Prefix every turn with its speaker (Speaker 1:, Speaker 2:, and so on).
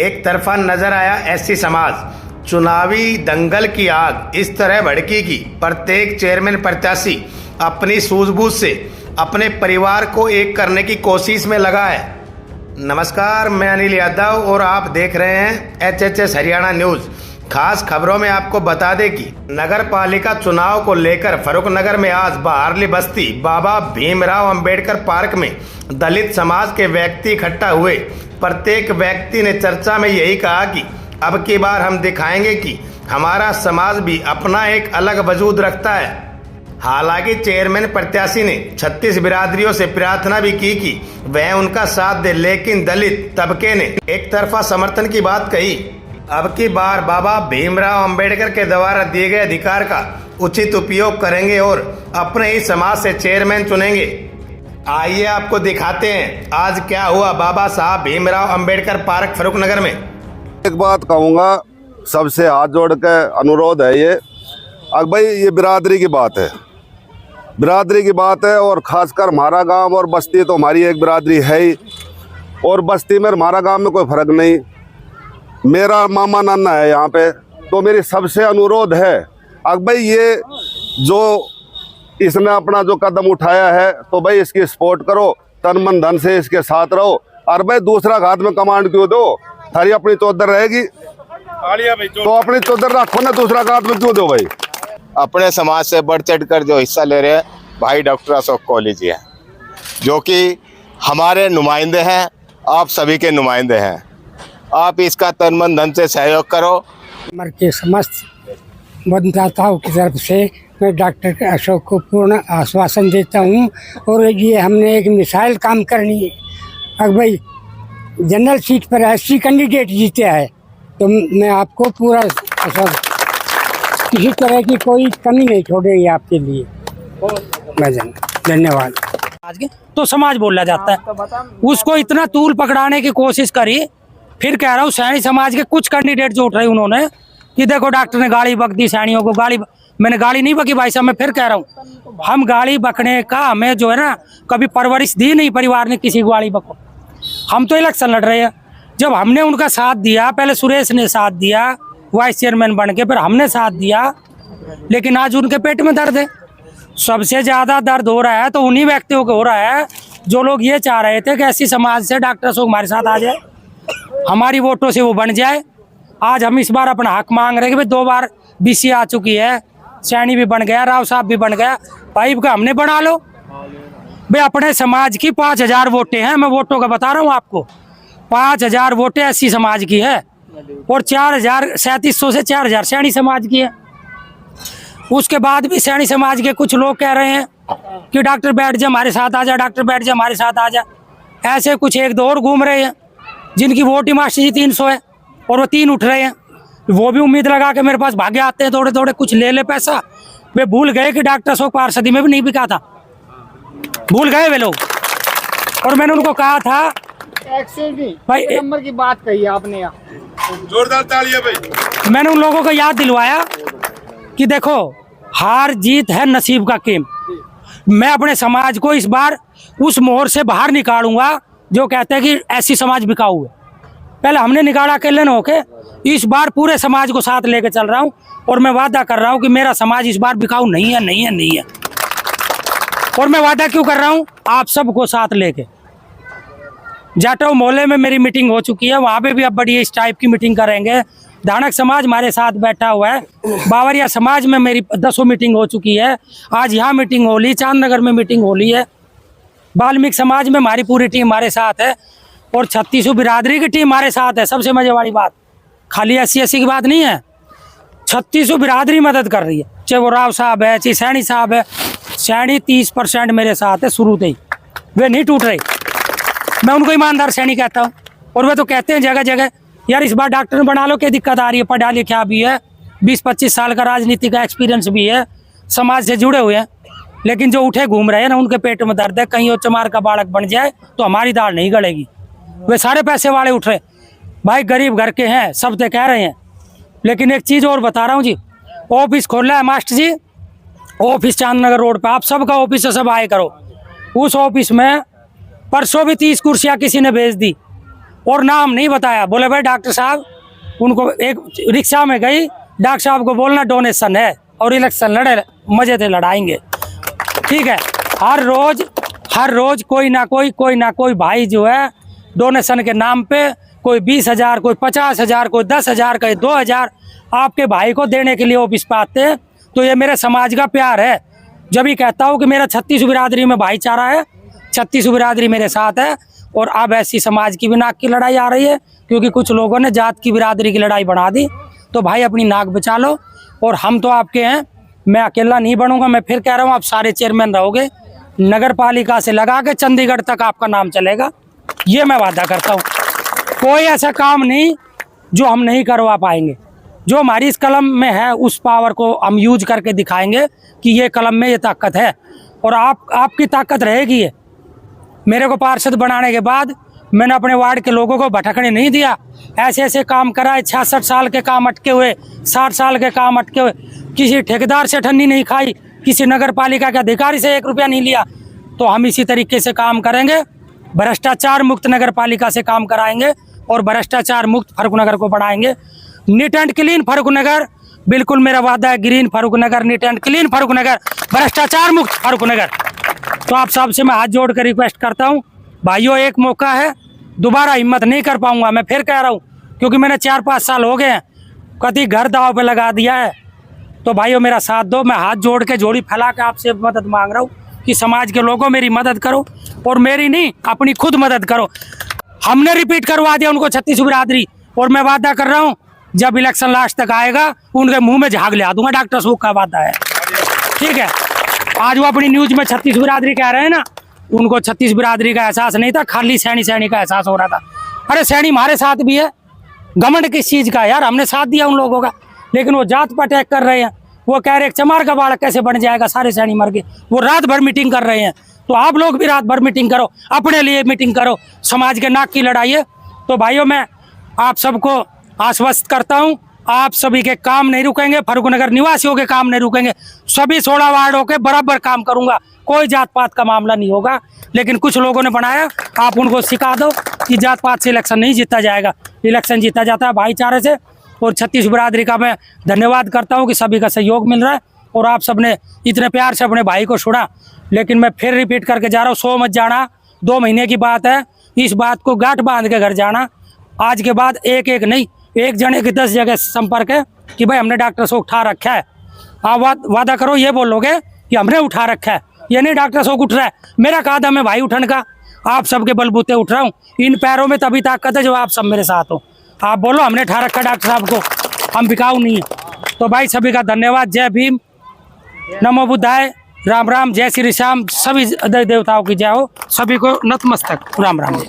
Speaker 1: एक तरफा नजर आया एससी समाज। चुनावी दंगल की आग इस तरह भड़की कि प्रत्येक चेयरमैन प्रत्याशी अपनी सूझबूझ से अपने परिवार को एक करने की कोशिश में लगा है। नमस्कार, मैं अनिल यादव और आप देख रहे हैं HHS हरियाणा न्यूज़। खास खबरों में आपको बता दें कि नगर पालिका चुनाव को लेकर फरुखनगर में आज बाहरली बस्ती बाबा भीमराव अंबेडकर पार्क में दलित समाज के व्यक्ति इकट्ठा हुए। प्रत्येक व्यक्ति ने चर्चा में यही कहा कि अब की बार हम दिखाएंगे कि हमारा समाज भी अपना एक अलग वजूद रखता है। हालांकि चेयरमैन प्रत्याशी ने 36 बिरादरियों से प्रार्थना भी की कि वह उनका साथ दे, लेकिन दलित तबके ने एक तरफा समर्थन की बात कही। अब की बार बाबा भीमराव अंबेडकर के द्वारा दिए गए अधिकार का उचित उपयोग करेंगे और अपने ही समाज से चेयरमैन चुनेंगे। आइए आपको दिखाते हैं आज क्या हुआ बाबा साहब भीमराव अंबेडकर पार्क फरुखनगर में।
Speaker 2: एक बात कहूँगा, सबसे हाथ जोड़ के अनुरोध है ये, अब भाई ये बिरादरी की बात है, बिरादरी की बात है और ख़ासकर हमारा गांव और बस्ती तो हमारी एक बिरादरी है ही, और बस्ती में हमारा गांव में कोई फ़र्क नहीं। मेरा मामा नाना है यहाँ पे, तो मेरी सबसे अनुरोध है, अब भाई ये जो इसने अपना जो कदम उठाया है तो भाई इसकी सपोर्ट करो, तन मन धन से इसके साथ रहो। और भाई दूसरा घात में कमांड क्यों दो, थारी अपनी चौधर रहेगी तो अपनी चौधर रखो ना, दूसरा घात में क्यों दो भाई।
Speaker 3: अपने समाज से बढ़ चढ़ कर जो हिस्सा ले रहे हैं भाई डॉक्टर अशोक कोहली जी हैं, जो कि हमारे नुमाइंदे हैं, आप सभी के नुमाइंदे हैं। आप इसका तन मन धन से सहयोग करो।
Speaker 4: मर के समस्त मतदाताओं की तरफ से मैं डॉक्टर अशोक को पूर्ण आश्वासन देता हूं, और ये हमने एक मिसाइल काम करनी है। अगर भाई जनरल सीट पर एससी कैंडिडेट जीते है तो मैं आपको पूरा किसी तरह की कोई कमी नहीं छोड़ेगी आपके लिए। धन्यवाद।
Speaker 5: आज के तो समाज बोला जाता है, उसको इतना तूल पकड़ाने की कोशिश करी। फिर कह रहा हूँ सैनी समाज के कुछ कैंडिडेट जो उठ रहे उन्होंने कि देखो डॉक्टर ने गाली बक दी सैनियों को। गाली मैंने गाली नहीं बकी भाई साहब, मैं फिर कह रहा हूँ हम गाली बकने का हमें जो है ना कभी परवरिश दी नहीं परिवार ने किसी को गाली बको। हम तो इलेक्शन लड़ रहे हैं, जब हमने उनका साथ दिया, पहले सुरेश ने साथ दिया वाइस चेयरमैन बन के, फिर हमने साथ दिया, लेकिन आज उनके पेट में दर्द है। सबसे ज़्यादा दर्द हो रहा है तो उन्हीं व्यक्तियों को हो रहा है जो लोग ये चाह रहे थे कि ऐसी समाज से डॉक्टर अशोक हमारे साथ आ जाए, हमारी वोटों से वो बन जाए। आज हम इस बार अपना हक मांग रहे हैं कि भाई 2 बार BC आ चुकी है, सैनी भी बन गया, राव साहब भी बन गया, पाइप का हमने बना लो भाई। अपने समाज की 5000 वोटें हैं, मैं वोटों का बता रहा हूँ आपको, 5000 वोटें एससी समाज की है और 3700 से 4000 सैनी समाज की है। उसके बाद भी सैनी समाज के कुछ लोग कह रहे हैं कि डॉक्टर बैठ जा हमारे साथ आ जा, डॉक्टर बैठ जा हमारे साथ आ जा। ऐसे कुछ 1-2 और घूम रहे हैं जिनकी वोट ही मास्टर जी 300 है और वो 3 उठ रहे हैं। वो भी उम्मीद लगा के मेरे पास भागे आते हैं, थोड़े थोड़े कुछ ले पैसा। वे भूल गए कि डॉक्टर अशोक पार्षदी में भी नहीं बिका था, भूल गए वे लोग। और मैंने उनको कहा था भाई
Speaker 4: नंबर की बात कही आपने,
Speaker 2: जोरदार तालियां भाई।
Speaker 5: मैंने उन लोगों को याद दिलवाया कि देखो हार जीत है नसीब का गेम। मैं अपने समाज को इस बार उस मोहर से बाहर निकालूंगा जो कहते हैं कि ऐसी समाज बिकाऊ है। पहले हमने निकाला अकेले न होके, इस बार पूरे समाज को साथ लेके चल रहा हूं और मैं वादा कर रहा हूं कि मेरा समाज इस बार बिकाऊ नहीं है, नहीं है, नहीं है। और मैं वादा क्यों कर रहा हूं, आप सबको साथ लेके। जाटव मोहल्ले में मेरी मीटिंग हो चुकी है, वहां पे भी अब बड़ी इस टाइप की मीटिंग करेंगे। धानक समाज हमारे साथ बैठा हुआ है, बावरिया समाज में मेरी 10 मीटिंग हो चुकी है, आज यहाँ मीटिंग हो ली, चांदनगर में मीटिंग हो ली है। वाल्मीकि समाज में हमारी पूरी टीम हमारे साथ है और 36 बिरादरी की टीम हमारे साथ है। सबसे मजे वाली बात, खाली SC की बात नहीं है, 36 बिरादरी मदद कर रही है। चाहे वो राव साहब है, चाहे सैनी साहब है। सैनी 30% मेरे साथ है शुरू से ही, वे नहीं टूट रहे। मैं उनको ईमानदार सैनी कहता हूँ और वे तो कहते हैं जगह जगह यार इस बार डॉक्टर बना लो, क्या दिक्कत आ रही है, पढ़ा लिखा भी है, 20-25 साल का राजनीति का एक्सपीरियंस भी है, समाज से जुड़े हुए हैं। लेकिन जो उठे घूम रहे हैं ना, उनके पेट में दर्द है, कहीं वो चमार का बालक बन जाए तो हमारी दाल नहीं गलेगी। वे सारे पैसे वाले उठ रहे भाई, गरीब घर के हैं, सब तो कह रहे हैं। लेकिन एक चीज़ और बता रहा हूँ जी, ऑफिस खोला है मास्टर जी, ऑफिस चांदनगर रोड पे, आप सबका ऑफिस है, सब आए करो। उस ऑफिस में परसों भी 30 कुर्सियाँ किसी ने भेज दी और नाम नहीं बताया। बोले भाई डॉक्टर साहब, उनको एक रिक्शा में गई, डॉक्टर साहब को बोलना डोनेशन है और इलेक्शन लड़े, मजे से लड़ाएंगे। ठीक है, हर रोज कोई ना कोई भाई जो है डोनेशन के नाम पे कोई 20,000, कोई 50,000, कोई 10,000, कोई 2,000 आपके भाई को देने के लिए ऑफिस पे आते हैं। तो ये मेरे समाज का प्यार है। जब भी कहता हूँ कि मेरा 36 बिरादरी में भाईचारा है, 36 बिरादरी मेरे साथ है। और अब ऐसी समाज की भी नाक की लड़ाई आ रही है, क्योंकि कुछ लोगों ने जात की बिरादरी की लड़ाई बढ़ा दी। तो भाई अपनी नाक बचा लो, और हम तो आपके हैं, मैं अकेला नहीं बनूंगा। मैं फिर कह रहा हूँ, आप सारे चेयरमैन रहोगे, नगर पालिका से लगा के चंडीगढ़ तक आपका नाम चलेगा, ये मैं वादा करता हूँ। कोई ऐसा काम नहीं जो हम नहीं करवा पाएंगे। जो हमारी इस कलम में है उस पावर को हम यूज करके दिखाएंगे कि ये कलम में ये ताकत है, और आपकी ताकत रहेगी। ये मेरे को पार्षद बनाने के बाद मैंने अपने वार्ड के लोगों को भटकने नहीं दिया। ऐसे ऐसे काम कराए, 66 साल के काम अटके हुए, 60 साल के काम अटके हुए, किसी ठेकेदार से ठन्नी नहीं खाई, किसी नगर पालिका के अधिकारी से 1 रुपया नहीं लिया। तो हम इसी तरीके से काम करेंगे, भ्रष्टाचार मुक्त नगर पालिका से काम कराएंगे और भ्रष्टाचार मुक्त फर्रुखनगर को बढ़ाएंगे। नीट एंड क्लीन फर्रुखनगर, बिल्कुल मेरा वादा है। Green Farrukhnagar, neat and clean Farrukhnagar, भ्रष्टाचार मुक्त फर्रुखनगर। तो आप सबसे मैं हाथ जोड़ कर रिक्वेस्ट करता हूँ, भाइयों एक मौका है, दोबारा हिम्मत नहीं कर पाऊंगा, मैं फिर कह रहा हूँ, क्योंकि मैंने 4-5 साल हो गए हैं, कभी घर दाव पे लगा दिया है। तो भाइयों मेरा साथ दो, मैं हाथ जोड़ के जोड़ी फैला के आपसे मदद मांग रहा हूँ कि समाज के लोगों मेरी मदद करो, और मेरी नहीं अपनी खुद मदद करो। हमने रिपीट करवा दिया उनको 36 बिरादरी, और मैं वादा कर रहा हूँ जब इलेक्शन लास्ट तक आएगा उनके मुंह में झाग ले दूंगा। डॉक्टर सूख का वादा है, ठीक है। आज वो अपनी न्यूज में 36 बिरादरी कह रहे हैं ना, उनको 36 बिरादरी का एहसास नहीं था, खाली सैनी का एहसास हो रहा था। अरे सैनी हमारे साथ भी है, घमंड किस चीज का यार, हमने साथ दिया उन लोगों का, लेकिन वो जात पर अटैक कर रहे हैं। वो कह रहे हैं चमार का बालक कैसे बन जाएगा, सारे सैनी मर गए। वो रात भर मीटिंग कर रहे हैं। तो आप लोग भी रात भर मीटिंग करो, अपने लिए मीटिंग करो, समाज के नाक की लड़ाई है। तो भाइयों मैं आप सबको आश्वस्त करता हूं, आप सभी के काम नहीं रुकेंगे, फर्रुखनगर निवासियों के काम नहीं रुकेंगे। सभी 16 वार्डों के बराबर काम करूंगा, कोई जात पात का मामला नहीं होगा। लेकिन कुछ लोगों ने बनाया, आप उनको सिखा दो कि जात पात से इलेक्शन नहीं जीता जाएगा, इलेक्शन जीता जाता है भाईचारे से। और 36 बिरादरी का मैं धन्यवाद करता हूँ कि सभी का सहयोग मिल रहा है, और आप सबने इतने प्यार से अपने भाई को सुना। लेकिन मैं फिर रिपीट करके जा रहा हूँ, 100 मत जाना, 2 महीने की बात है, इस बात को गांठ बांध के घर जाना। आज के बाद एक नहीं, एक जने की 10 जगह संपर्क है कि भाई हमने डॉक्टर से उठा रखा है। आप वादा करो, ये बोलोगे कि हमने उठा रखा है, ये नहीं डॉक्टर से उठ रहा है। मेरा कदम है भाई उठन का, आप सबके बलबूते उठ रहा हूँ। इन पैरों में तभी ताकत है जब आप सब मेरे साथ हो। आप बोलो हमने उठा रखा डॉक्टर साहब को, हम बिकाऊ नहीं है। तो भाई सभी का धन्यवाद। जय भीम, नमो बुद्धाय, राम राम, जय श्री श्याम। सभी देवताओं की जय हो, सभी को नतमस्तक, राम राम।